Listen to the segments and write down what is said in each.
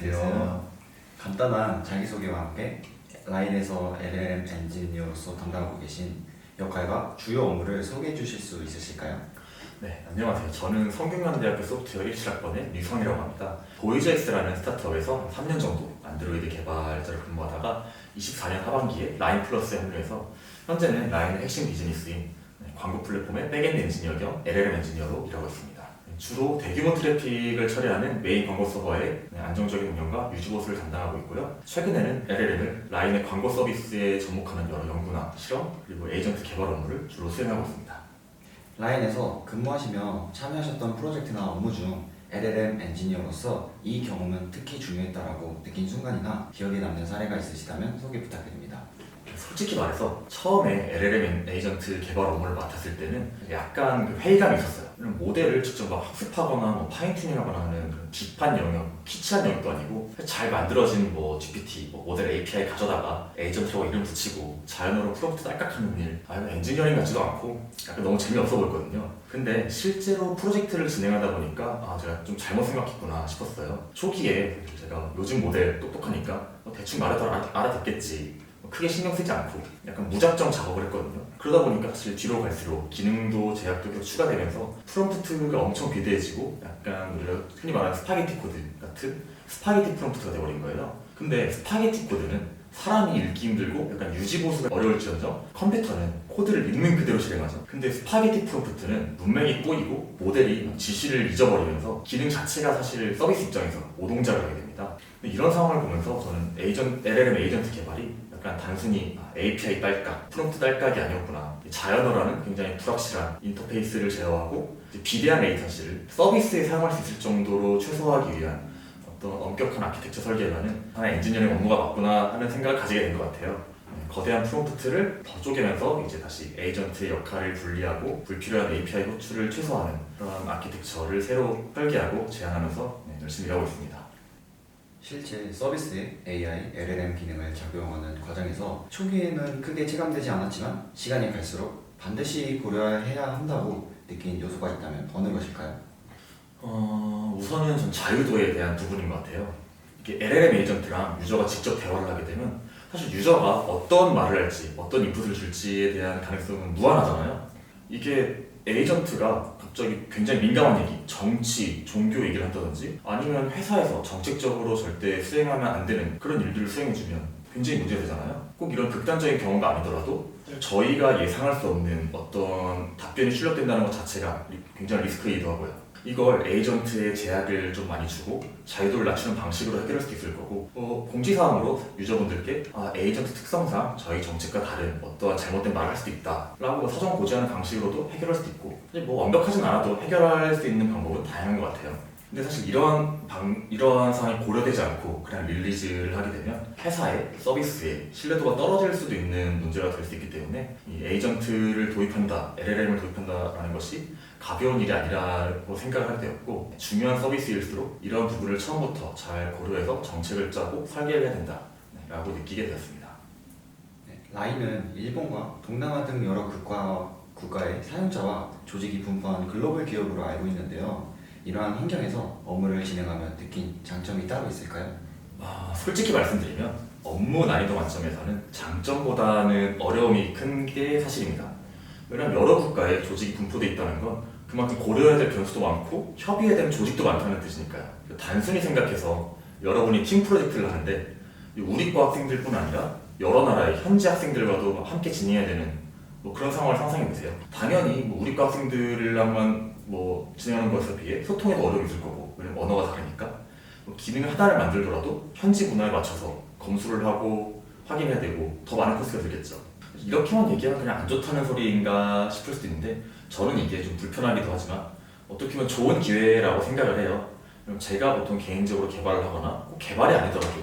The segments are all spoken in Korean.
안녕하세요. 간단한 자기소개와 함께 라인에서 LLM 엔지니어로서 담당하고 계신 역할과 주요 업무를 소개해 주실 수 있으실까요? 네, 안녕하세요. 저는 성균관대학교 소프트웨어 17학번의 류성이라고 합니다. 보이즈엑스라는 스타트업에서 3년 정도 안드로이드 개발자로 근무하다가 24년 하반기에 라인 플러스에 합류해서 현재는 라인의 핵심 비즈니스인 광고 플랫폼의 백엔드 엔지니어 겸 LLM 엔지니어로 일하고 있습니다. 주로 대규모 트래픽을 처리하는 메인 광고 서버의 안정적인 운영과 유지 보수를 담당하고 있고요. 최근에는 LLM을 라인의 광고 서비스에 접목하는 여러 연구나 실험, 그리고 에이전트 개발 업무를 주로 수행하고 있습니다. 라인에서 근무하시며 참여하셨던 프로젝트나 업무 중 LLM 엔지니어로서 이 경험은 특히 중요했다라고 느낀 순간이나 기억에 남는 사례가 있으시다면 소개 부탁드립니다. 솔직히 말해서 처음에 LLM 에이전트 개발 업무를 맡았을 때는 약간 회의감이 있었어요. 모델을 직접 막 학습하거나 파인튜닝하거나 하는 그런 딥한 영역, 키치한 영역도 아니고 잘 만들어진 GPT, 모델 API 가져다가 에이전트라고 이름 붙이고 자연어로 프롬프트 딸깍하는 일, 엔지니어링 같지도 않고 약간 너무 재미없어 보였거든요. 근데 실제로 프로젝트를 진행하다 보니까 제가 좀 잘못 생각했구나 싶었어요. 초기에 제가 요즘 모델 똑똑하니까 대충 말해도 알아듣겠지, 크게 신경 쓰지 않고 약간 무작정 작업을 했거든요. 그러다 보니까 사실 뒤로 갈수록 기능도 제약도 계속 추가되면서 프롬프트가 엄청 비대해지고 약간 우리가 흔히 말하는 스파게티 코드 같은 스파게티 프롬프트가 돼버린 거예요. 근데 스파게티 코드는 사람이 읽기 힘들고 약간 유지 보수가 어려울지언정 컴퓨터는 코드를 있는 그대로 실행하죠. 근데 스파게티 프롬프트는 문맥이 꼬이고 모델이 지시를 잊어버리면서 기능 자체가 사실 서비스 입장에서 오동작을 하게 됩니다. 이런 상황을 보면서 저는 LLM 에이전트 개발이 약간 단순히 API 딸깍, 프롬프트 딸깍이 아니었구나. 자연어라는 굉장히 불확실한 인터페이스를 제어하고 비대한 레이턴시를 서비스에 사용할 수 있을 정도로 최소화하기 위한 어떤 엄격한 아키텍처 설계라는 하나의 엔지니어링 업무가 맞구나 하는 생각을 가지게 된 것 같아요. 거대한 프롬프트를 더 쪼개면서 이제 다시 에이전트의 역할을 분리하고 불필요한 API 호출을 최소화하는 그런 아키텍처를 새로 설계하고 제안하면서 열심히 일하고 있습니다. 실제 서비스에 AI, LLM 기능을 적용하는 과정에서 초기에는 크게 체감되지 않았지만 시간이 갈수록 반드시 고려해야 한다고 느낀 요소가 있다면 어느 것일까요? 우선은 전 자유도에 대한 부분인 것 같아요. 이게 LLM 에이전트랑 유저가 직접 대화를 하게 되면 사실 유저가 어떤 말을 할지, 어떤 인풋을 줄지에 대한 가능성은 무한하잖아요. 이게 에이전트가 갑자기 굉장히 민감한 얘기, 정치, 종교 얘기를 한다든지 아니면 회사에서 정책적으로 절대 수행하면 안 되는 그런 일들을 수행해주면 굉장히 문제가 되잖아요. 꼭 이런 극단적인 경우가 아니더라도 저희가 예상할 수 없는 어떤 답변이 출력된다는 것 자체가 굉장히 리스크이기도 하고요. 이걸 에이전트의 제약을 좀 많이 주고 자유도를 낮추는 방식으로 해결할 수도 있을 거고 공지사항으로 유저분들께 에이전트 특성상 저희 정책과 다른 어떠한 잘못된 말을 할 수도 있다 라고 사전 고지하는 방식으로도 해결할 수도 있고 사실 완벽하진 않아도 해결할 수 있는 방법은 다양한 것 같아요. 근데 사실 이러한 상황이 고려되지 않고 그냥 릴리즈를 하게 되면 회사의 서비스의 신뢰도가 떨어질 수도 있는 문제가 될 수 있기 때문에 이 에이전트를 도입한다, LLM을 도입한다라는 것이 가벼운 일이 아니라고 생각을 하게 되었고 중요한 서비스일수록 이런 부분을 처음부터 잘 고려해서 정책을 짜고 설계를 해야 된다라고 느끼게 되었습니다. 라인은 일본과 동남아 등 여러 국가의 사용자와 조직이 분포한 글로벌 기업으로 알고 있는데요. 이러한 환경에서 업무를 진행하며 느낀 장점이 따로 있을까요? 솔직히 말씀드리면 업무 난이도 만점에서는 장점보다는 어려움이 큰 게 사실입니다. 왜냐하면 여러 국가에 조직이 분포되어 있다는 건 그만큼 고려해야 될 변수도 많고 협의해야 되는 조직도 많다는 뜻이니까요. 단순히 생각해서 여러분이 팀 프로젝트를 하는데 우리 과 학생들뿐 아니라 여러 나라의 현지 학생들과도 함께 진행해야 되는 그런 상황을 상상해 보세요. 당연히 우리 과 학생들랑만 진행하는 것에 비해 소통에도 어려움이 있을 거고 왜냐면 언어가 다르니까 기능 하나를 만들더라도 현지 문화에 맞춰서 검수를 하고 확인해야 되고 더 많은 코스가 들겠죠. 이렇게만 얘기하면 그냥 안 좋다는 소리인가 싶을 수도 있는데 저는 이게 좀 불편하기도 하지만 어떻게 보면 좋은 기회라고 생각을 해요. 제가 보통 개인적으로 개발을 하거나 꼭 개발이 아니더라도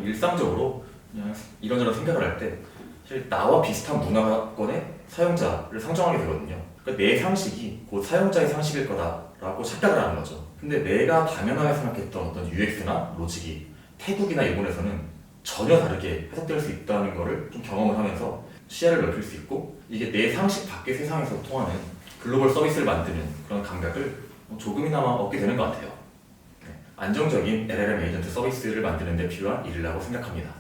일상적으로 그냥 이런저런 생각을 할 때 사실 나와 비슷한 문화권의 사용자를 상정하게 되거든요. 그러니까 내 상식이 곧 사용자의 상식일 거다라고 착각을 하는 거죠. 근데 내가 당연하게 생각했던 어떤 UX나 로직이 태국이나 일본에서는 전혀 다르게 해석될 수 있다는 거를 좀 경험을 하면서 시야를 넓힐 수 있고 이게 내 상식 밖의 세상에서 통하는 글로벌 서비스를 만드는 그런 감각을 조금이나마 얻게 되는 것 같아요. 안정적인 LLM 에이전트 서비스를 만드는 데 필요한 일이라고 생각합니다.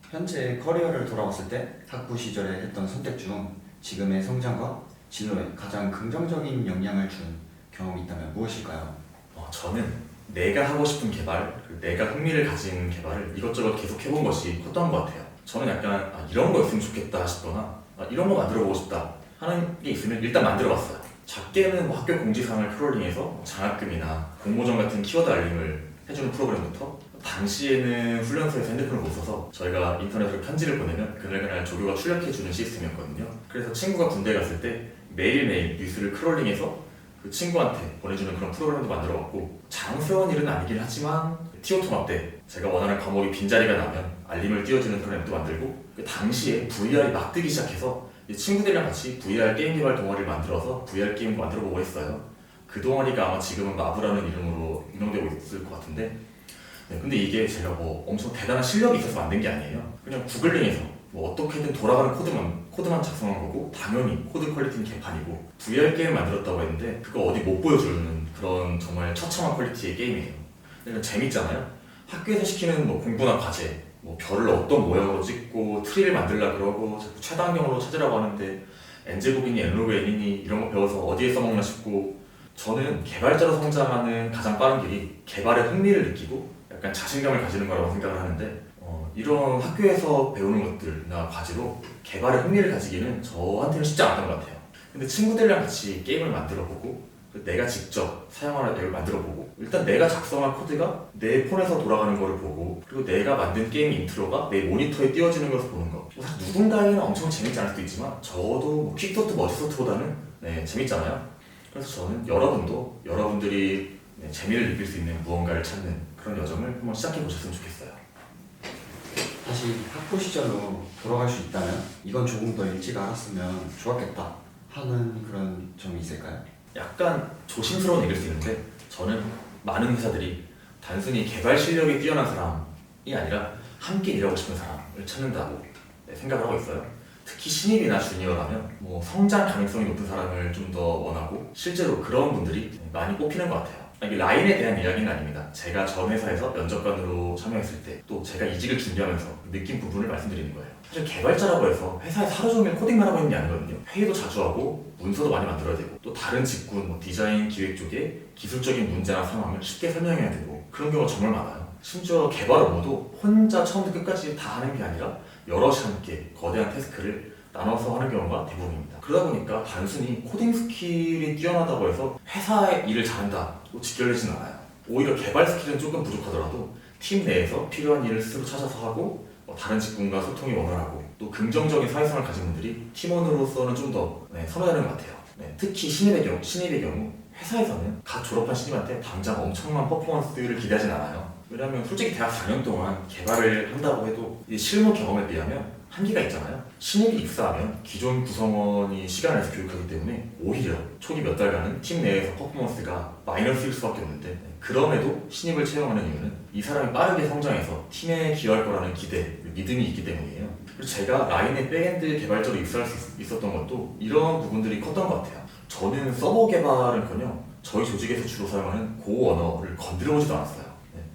현재 커리어를 돌아봤을 때 학부 시절에 했던 선택 중 지금의 성장과 진로에 가장 긍정적인 영향을 준 경험이 있다면 무엇일까요? 저는 내가 하고 싶은 개발, 내가 흥미를 가진 개발을 이것저것 계속 해본 것이 컸던 것 같아요. 저는 약간 이런 거였으면 좋겠다 싶거나 이런 거 만들어보고 싶다 하는 게 있으면 일단 만들어봤어요. 작게는 학교 공지사항을 크롤링해서 장학금이나 공모전 같은 키워드 알림을 해주는 프로그램부터, 당시에는 훈련소에서 핸드폰을 못 써서 저희가 인터넷으로 편지를 보내면 그날그날 조교가 출력해주는 시스템이었거든요. 그래서 친구가 군대 갔을 때 매일매일 뉴스를 크롤링해서 그 친구한테 보내주는 그런 프로그램도 만들어봤고, 자랑스러운 일은 아니긴 하지만 TO 통합 때 제가 원하는 과목이 빈자리가 나면 알림을 띄워주는 그런 앱도 만들고, 그 당시에 VR이 막 뜨기 시작해서 친구들이랑 같이 VR 게임 개발 동아리를 만들어서 VR 게임도 만들어보고 했어요. 그 동아리가 아마 지금은 마브라는 이름으로 운영되고 있을 것 같은데, 근데 이게 제가 뭐 엄청 대단한 실력이 있어서 만든 게 아니에요. 그냥 구글링해서 뭐 어떻게든 돌아가는 코드만 작성한 거고, 당연히 코드 퀄리티는 개판이고, VR 게임 만들었다고 했는데 그거 어디 못 보여주는 그런 정말 처참한 퀄리티의 게임이에요. 그러니까 재밌잖아요. 학교에서 시키는 뭐 공부나 과제, 뭐 별을 어떤 모양으로 찍고 트리를 만들려고 그러고 자꾸 최단경으로 찾으라고 하는데 n제곱이니 n로그 n이니 이런 거 배워서 어디에 써먹나 싶고, 저는 개발자로 성장하는 가장 빠른 길이 개발에 흥미를 느끼고 약간 자신감을 가지는 거라고 생각을 하는데, 이런 학교에서 배우는 것들이나 과제로 개발에 흥미를 가지기는 저한테는 쉽지 않았던 것 같아요. 근데 친구들이랑 같이 게임을 만들어보고, 내가 직접 사용하는 앱을 만들어보고, 일단 내가 작성한 코드가 내 폰에서 돌아가는 거를 보고, 그리고 내가 만든 게임 인트로가 내 모니터에 띄워지는 것을 보는 거, 사실 누군가에게는 엄청 재밌지 않을 수도 있지만 저도 퀵소트, 머지소트보다는 재밌잖아요. 그래서 저는 여러분들이 재미를 느낄 수 있는 무언가를 찾는 그런 여정을 한번 시작해 보셨으면 좋겠어요. 다시 학부 시절로 돌아갈 수 있다면 이건 조금 더 일찍 알았으면 좋았겠다 하는 그런 점이 있을까요? 약간 조심스러운 얘기일 수 있는데, 저는 많은 회사들이 단순히 개발 실력이 뛰어난 사람이 아니라 함께 일하고 싶은 사람을 찾는다고 생각을 하고 있어요. 특히 신입이나 주니어라면 뭐 성장 가능성이 높은 사람을 좀 더 원하고, 실제로 그런 분들이 많이 뽑히는 것 같아요. 이게 라인에 대한 이야기는 아닙니다. 제가 전 회사에서 면접관으로 참여했을 때, 또 제가 이직을 준비하면서 느낀 부분을 말씀드리는 거예요. 사실 개발자라고 해서 회사에 하루 종일 코딩만 하고 있는 게 아니거든요. 회의도 자주 하고 문서도 많이 만들어야 되고, 또 다른 직군, 뭐 디자인, 기획 쪽에 기술적인 문제나 상황을 쉽게 설명해야 되고, 그런 경우가 정말 많아요. 심지어 개발 업무도 혼자 처음부터 끝까지 다 하는 게 아니라 여럿이 함께 거대한 태스크를 나눠서 하는 경우가 대부분입니다. 그러다 보니까 단순히 코딩 스킬이 뛰어나다고 해서 회사의 일을 잘한다고 직결되진 않아요. 오히려 개발 스킬은 조금 부족하더라도 팀 내에서 필요한 일을 스스로 찾아서 하고, 다른 직군과 소통이 원활하고, 또 긍정적인 사회성을 가진 분들이 팀원으로서는 좀 더 선호되는 것 같아요. 특히 신입의 경우 회사에서는 갓 졸업한 신입한테 당장 엄청난 퍼포먼스를 기대하진 않아요. 왜냐하면 솔직히 대학 4년 동안 개발을 한다고 해도 이 실무 경험에 비하면 한계가 있잖아요. 신입이 입사하면 기존 구성원이 시간을 내서 교육하기 때문에 오히려 초기 몇 달간은 팀 내에서 퍼포먼스가 마이너스일 수밖에 없는데, 그럼에도 신입을 채용하는 이유는 이 사람이 빠르게 성장해서 팀에 기여할 거라는 기대, 믿음이 있기 때문이에요. 그리고 제가 라인의 백엔드 개발자로 입사할 수 있었던 것도 이런 부분들이 컸던 것 같아요. 저는 서버 개발은커녕 저희 조직에서 주로 사용하는 고 언어를 건드려보지도 않았어요.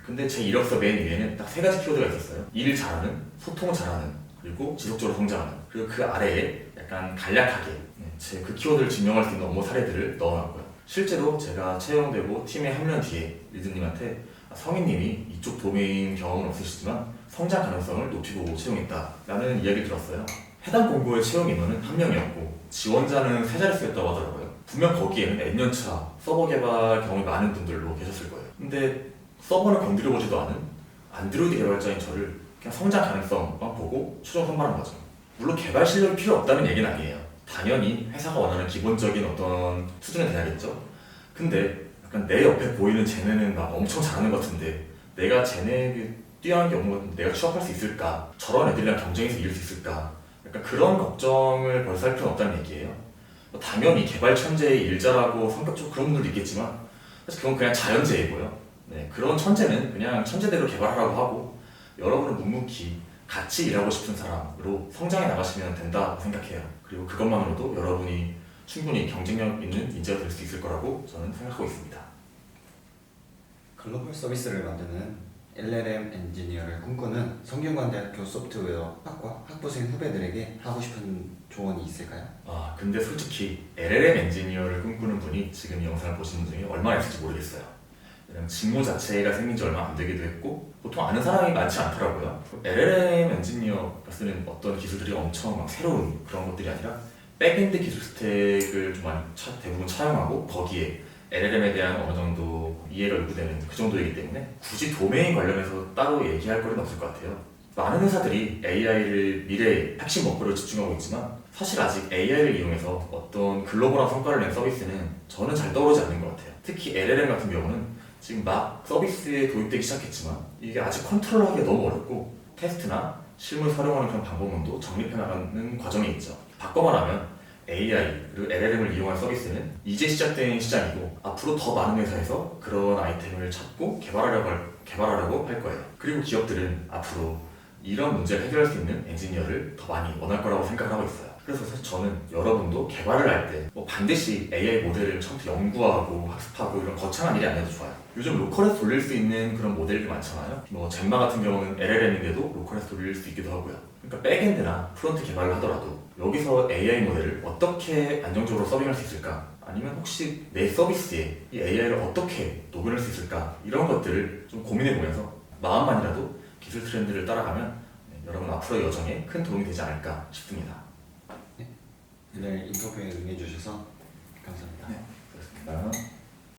근데 제 이력서 맨 위에는 딱 3가지 키워드가 있었어요. 일 잘하는, 소통 잘하는, 그리고 지속적으로 성장하는. 그리고 그 아래에 약간 간략하게 제 그 키워드를 증명할 수 있는 업무 사례들을 넣어놨고요. 실제로 제가 채용되고 팀에 합류한 뒤에 리드님한테 성인님이 이쪽 도메인 경험은 없으시지만 성장 가능성을 높이 보고 채용했다라는 이야기를 들었어요. 해당 공고의 채용 인원은 1명이었고 지원자는 3자릿수였다고 하더라고요. 분명 거기에는 N년차 서버 개발 경험이 많은 분들로 계셨을 거예요. 근데 서버는 건드려보지도 않은 안드로이드 개발자인 저를 그냥 성장 가능성만 보고 최종 선발한 거죠. 물론 개발 실력이 필요 없다는 얘기는 아니에요. 당연히 회사가 원하는 기본적인 어떤 수준은 돼야겠죠. 근데 약간 내 옆에 보이는 쟤네는 막 엄청 잘하는 것 같은데 내가 쟤네 뛰어난 게 없는 것 같은데 내가 취업할 수 있을까? 저런 애들이랑 경쟁해서 이길 수 있을까? 약간 그런 걱정을 벌써 할 필요는 없다는 얘기예요. 당연히 개발 천재의 일자라고 성격적으로 그런 분들도 있겠지만 사실 그건 그냥 자연재해고요. 그런 천재는 그냥 천재대로 개발하라고 하고, 여러분은 묵묵히 같이 일하고 싶은 사람으로 성장해 나가시면 된다고 생각해요. 그리고 그것만으로도 여러분이 충분히 경쟁력 있는 인재가 될 수 있을 거라고 저는 생각하고 있습니다. 글로벌 서비스를 만드는 LLM 엔지니어를 꿈꾸는 성균관대학교 소프트웨어 학과 학부생 후배들에게 하고 싶은 조언이 있을까요? 근데 솔직히 LLM 엔지니어를 꿈꾸는 분이 지금 이 영상을 보시는 중에 얼마나 있을지 모르겠어요. 왜냐면 직무 자체가 생긴 지 얼마 안 되기도 했고 보통 아는 사람이 많지 않더라고요. LLM 엔지니어가 쓰는 어떤 기술들이 엄청 막 새로운 그런 것들이 아니라 백엔드 기술 스택을 좀 많이 대부분 차용하고 거기에 LLM에 대한 어느 정도 이해가 요구되는 그 정도이기 때문에 굳이 도메인 관련해서 따로 얘기할 거리는 없을 것 같아요. 많은 회사들이 AI를 미래의 핵심 목표로 집중하고 있지만 사실 아직 AI를 이용해서 어떤 글로벌한 성과를 낸 서비스는 저는 잘 떠오르지 않는 것 같아요. 특히 LLM 같은 경우는 지금 막 서비스에 도입되기 시작했지만 이게 아직 컨트롤하기가 너무 어렵고 테스트나 실무에 활용하는 그런 방법론도 정립해 나가는 과정이 있죠. 바꿔 말하면 AI 그리고 LLM을 이용한 서비스는 이제 시작된 시장이고 앞으로 더 많은 회사에서 그런 아이템을 찾고 개발하려고 할 거예요. 그리고 기업들은 앞으로 이런 문제를 해결할 수 있는 엔지니어를 더 많이 원할 거라고 생각을 하고 있어요. 그래서 사실 저는 여러분도 개발을 할 때 반드시 AI 모델을 처음부터 연구하고 학습하고 이런 거창한 일이 아니어도 좋아요. 요즘 로컬에서 돌릴 수 있는 그런 모델들이 많잖아요. 젠마 같은 경우는 LLM인데도 로컬에서 돌릴 수 있기도 하고요. 그러니까 백엔드나 프론트 개발을 하더라도 여기서 AI 모델을 어떻게 안정적으로 서빙할 수 있을까? 아니면 혹시 내 서비스에 이 AI를 어떻게 녹여낼 수 있을까? 이런 것들을 좀 고민해 보면서 마음만이라도 기술 트렌드를 따라가면 여러분 앞으로의 여정에 큰 도움이 되지 않을까 싶습니다. 오늘 인터뷰에 응해주셔서 감사합니다. 그렇습니다.